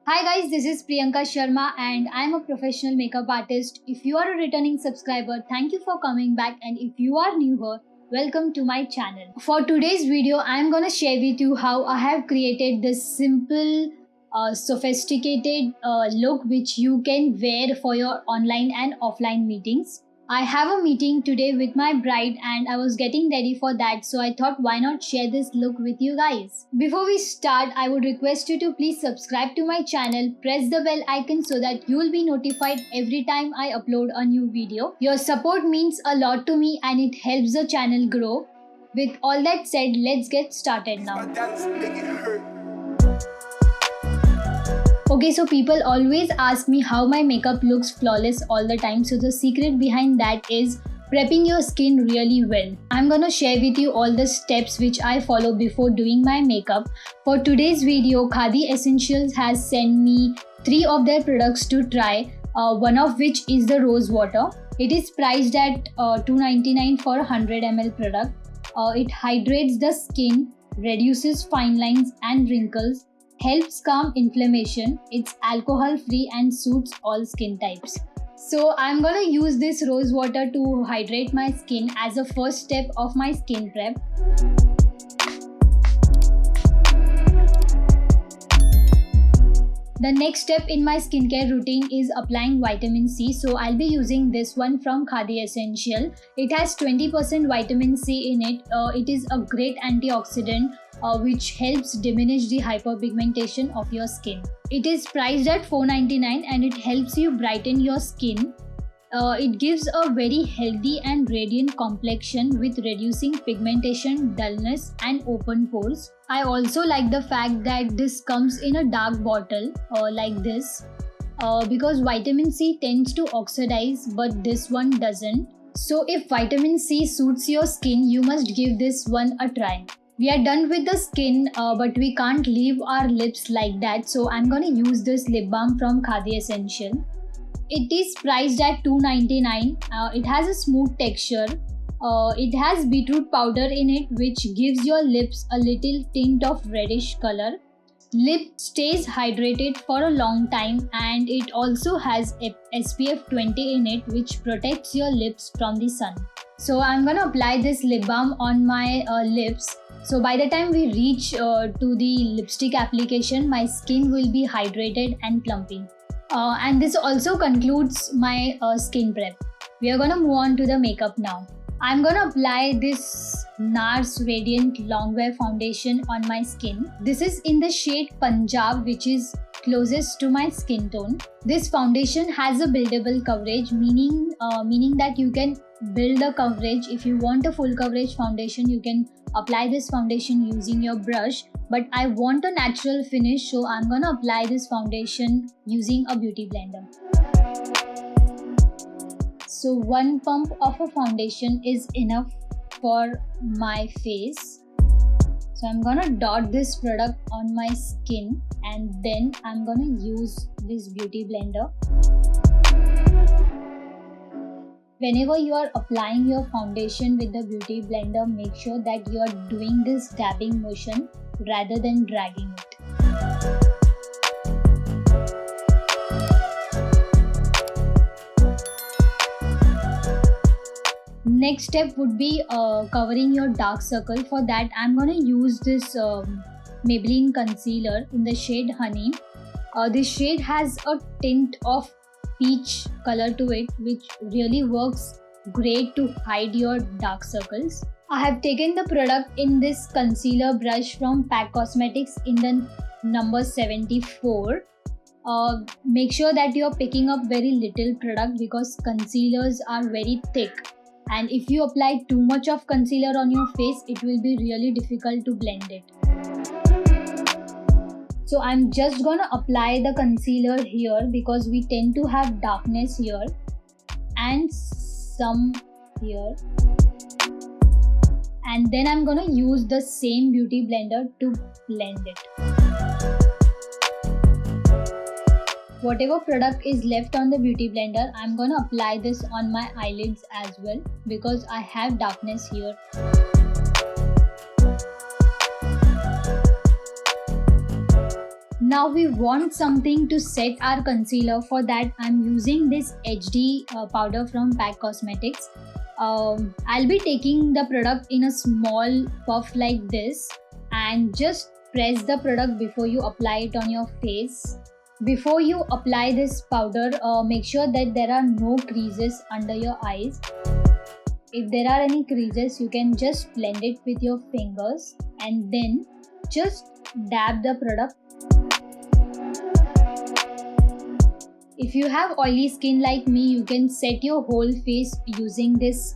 Hi guys, this is Priyanka Sharma and I'm a professional makeup artist. If you are a returning subscriber, thank you for coming back, and if you are new here, welcome to my channel. For today's video, I'm gonna share with you how I have created this simple, sophisticated look which you can wear for your online and offline meetings. I have a meeting today with my bride and I was getting ready for that, so I thought why not share this look with you guys. Before we start, I would request you to please subscribe to my channel, press the bell icon so that you will be notified every time I upload a new video. Your support means a lot to me and it helps the channel grow. With all that said, let's get started now. Okay, so people always ask me how my makeup looks flawless all the time. So the secret behind that is prepping your skin really well. I'm gonna share with you all the steps which I follow before doing my makeup. For today's video, Khadi Essentials has sent me 3 of their products to try, one of which is the rose water. It is priced at $2.99 for a 100 ml product. It hydrates the skin, reduces fine lines and wrinkles, helps calm inflammation. It's alcohol free and suits all skin types. So I'm gonna use this rose water to hydrate my skin as a first step of my skin prep. The next step in my skincare routine is applying vitamin C. So I'll be using this one from Khadi Essentials. It has 20% vitamin C in it. It is a great antioxidant which helps diminish the hyperpigmentation of your skin. It is priced at $4.99 and it helps you brighten your skin. It gives a very healthy and radiant complexion with reducing pigmentation, dullness and open pores. I also like the fact that this comes in a dark bottle like this because vitamin C tends to oxidize but this one doesn't. So if vitamin C suits your skin, you must give this one a try. We are done with the skin, but we can't leave our lips like that. So I'm gonna use this lip balm from Khadi Essentials. It is priced at $2.99. It has a smooth texture. It has beetroot powder in it, which gives your lips a little tint of reddish color. Lip stays hydrated for a long time, and it also has SPF 20 in it, which protects your lips from the sun. So I'm gonna apply this lip balm on my lips. So by the time we reach to the lipstick application, my skin will be hydrated and plumpy. And this also concludes my skin prep. We are gonna move on to the makeup now. I'm gonna apply this NARS Radiant Longwear Foundation on my skin. This is in the shade Punjab, which is closest to my skin tone. This foundation has a buildable coverage, meaning that you can build the coverage. If you want a full coverage foundation, you can apply this foundation using your brush, but I want a natural finish, so I'm gonna apply this foundation using a beauty blender. So 1 pump of a foundation is enough for my face. So I'm gonna dot this product on my skin and then I'm gonna use this beauty blender. Whenever you are applying your foundation with the beauty blender, make sure that you are doing this dabbing motion rather than dragging it. Next step would be covering your dark circle. For that, I'm gonna use this Maybelline concealer in the shade Honey. This shade has a tint of peach color to it, which really works great to hide your dark circles. I have taken the product in this concealer brush from Pack Cosmetics in the number 74. Make sure that you are picking up very little product because concealers are very thick, and if you apply too much of concealer on your face, it will be really difficult to blend it. So I'm just gonna apply the concealer here because we tend to have darkness here and some here. And then I'm gonna use the same beauty blender to blend it. Whatever product is left on the beauty blender, I'm gonna apply this on my eyelids as well because I have darkness here. Now we want something to set our concealer. For that I'm using this HD powder from PAC Cosmetics. I'll be taking the product in a small puff like this and just press the product before you apply it on your face. Before you apply this powder, make sure that there are no creases under your eyes. If there are any creases, you can just blend it with your fingers and then just dab the product. If you have oily skin like me, you can set your whole face using this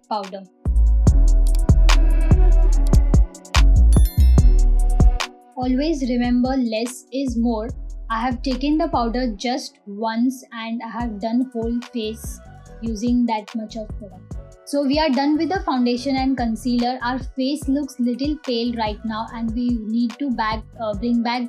powder. Always remember, less is more. I have taken the powder just once and I have done whole face using that much of product. So we are done with the foundation and concealer. Our face looks little pale right now and we need to bring back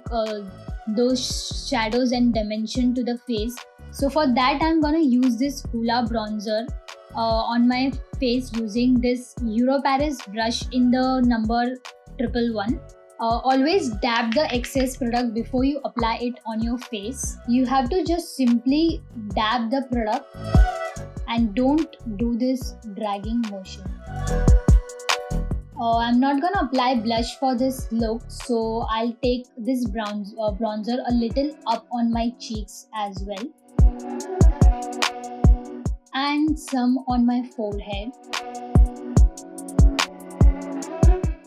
those shadows and dimension to the face. So for that I'm gonna use this Hoola bronzer on my face using this Euro Paris brush in the number 111. Always dab the excess product before you apply it on your face. You have to just simply dab the product and don't do this dragging motion. I'm not gonna apply blush for this look, so I'll take this bronzer a little up on my cheeks as well and some on my forehead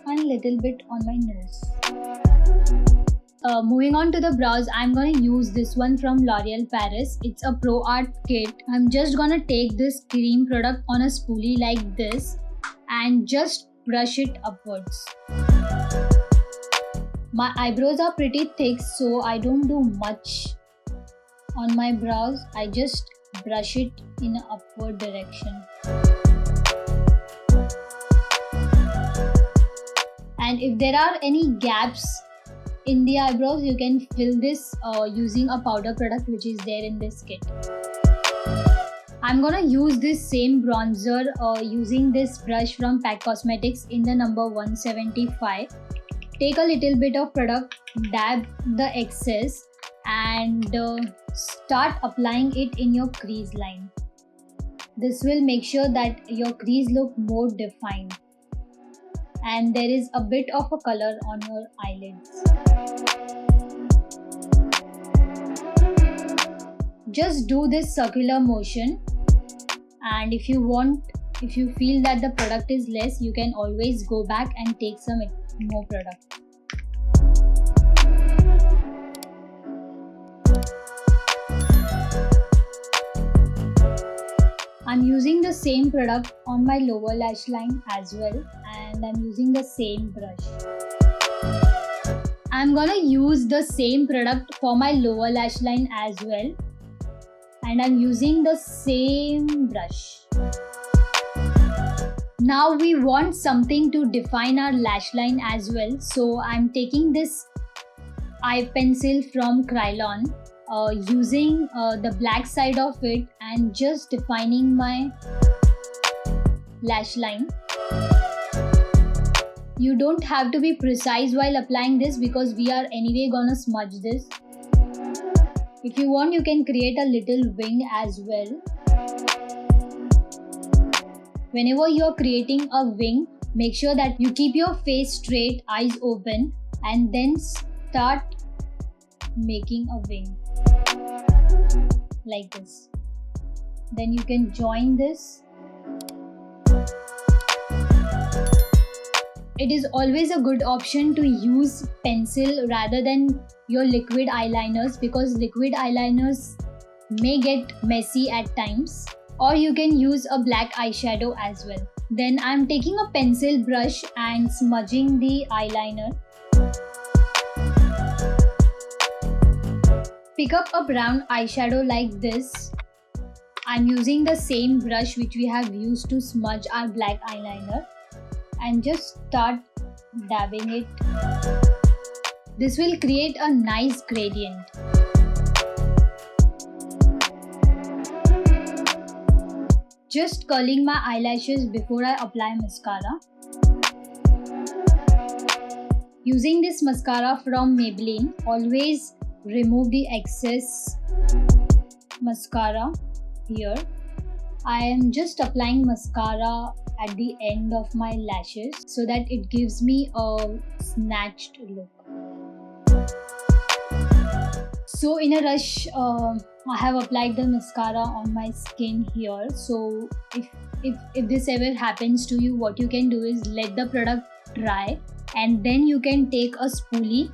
and a little bit on my nose. Moving on to the brows, I'm going to use this one from L'Oreal Paris. It's a Pro Art kit. I'm just going to take this cream product on a spoolie like this and just brush it upwards. My eyebrows are pretty thick, so I don't do much on my brows. I just brush it in an upward direction. And if there are any gaps in the eyebrows, you can fill this using a powder product which is there in this kit. I'm gonna use this same bronzer using this brush from PAC Cosmetics in the number 175. Take a little bit of product, dab the excess and start applying it in your crease line. This will make sure that your crease look more defined and there is a bit of a color on your eyelids. Just do this circular motion, and if you feel that the product is less, you can always go back and take some more product. I'm using the same product on my lower lash line as well, and I'm using the same brush. I'm gonna use the same product for my lower lash line as well, and I'm using the same brush. Now we want something to define our lash line as well, so I'm taking this eye pencil from Krylon, using the black side of it and just defining my lash line. You don't have to be precise while applying this because we are anyway gonna smudge this. If you want, you can create a little wing as well. Whenever you are creating a wing, make sure that you keep your face straight, eyes open, and then start making a wing like this. Then you can join this. It is always a good option to use pencil rather than your liquid eyeliners because liquid eyeliners may get messy at times, or you can use a black eyeshadow as well. Then I'm taking a pencil brush and smudging the eyeliner. Pick up a brown eyeshadow like this. I'm using the same brush which we have used to smudge our black eyeliner and just start dabbing it. This will create a nice gradient. Just curling my eyelashes before I apply mascara. Using this mascara from Maybelline, always remove the excess mascara here. I am just applying mascara at the end of my lashes so that it gives me a snatched look. So in a rush, I have applied the mascara on my skin here. So if this ever happens to you, what you can do is let the product dry and then you can take a spoolie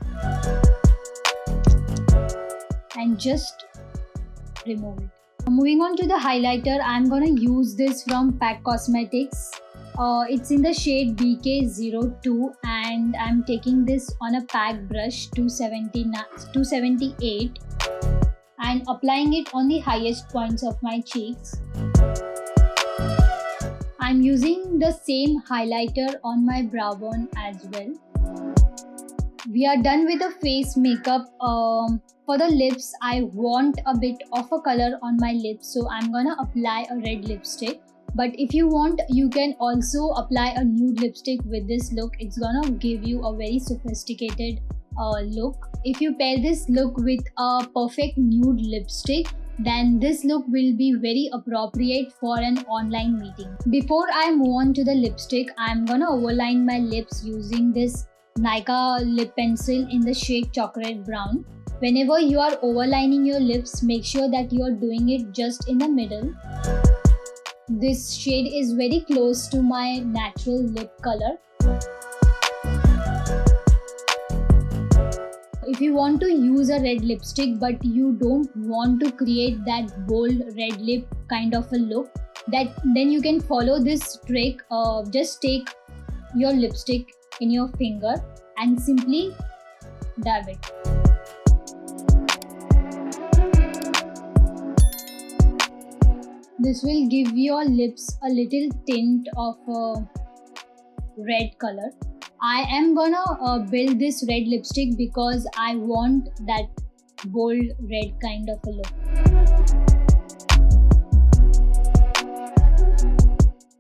and just remove it. Moving on to the highlighter, I'm gonna use this from Pack Cosmetics. It's in the shade BK02 and I'm taking this on a pack brush 278 and applying it on the highest points of my cheeks. I'm using the same highlighter on my brow bone as well. We are done with the face makeup. For the lips, I want a bit of a color on my lips, so I'm gonna apply a red lipstick. But if you want, you can also apply a nude lipstick with this look. It's gonna give you a very sophisticated look. If you pair this look with a perfect nude lipstick, then this look will be very appropriate for an online meeting. Before I move on to the lipstick, I'm gonna overline my lips using this Nika lip pencil in the shade chocolate brown. Whenever you are overlining your lips, make sure that you are doing it just in the middle. This shade is very close to my natural lip color. If you want to use a red lipstick but you don't want to create that bold red lip kind of a look, then you can follow this trick. Just take your lipstick in your finger and simply dab it. This will give your lips a little tint of red color. I am gonna build this red lipstick because I want that bold red kind of a look.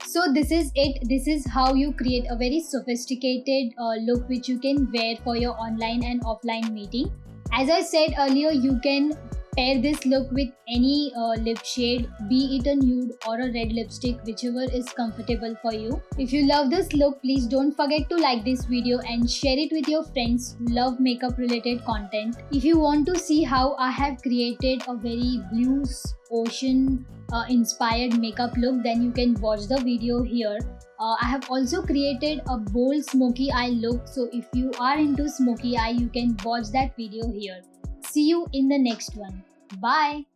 So this is it. This is how you create a very sophisticated look which you can wear for your online and offline meeting. As I said earlier, you can pair this look with any lip shade, be it a nude or a red lipstick, whichever is comfortable for you. If you love this look, please don't forget to like this video and share it with your friends who love makeup related content. If you want to see how I have created a very blue ocean inspired makeup look, then you can watch the video here. I have also created a bold smoky eye look, so if you are into smoky eye, you can watch that video here. See you in the next one. Bye.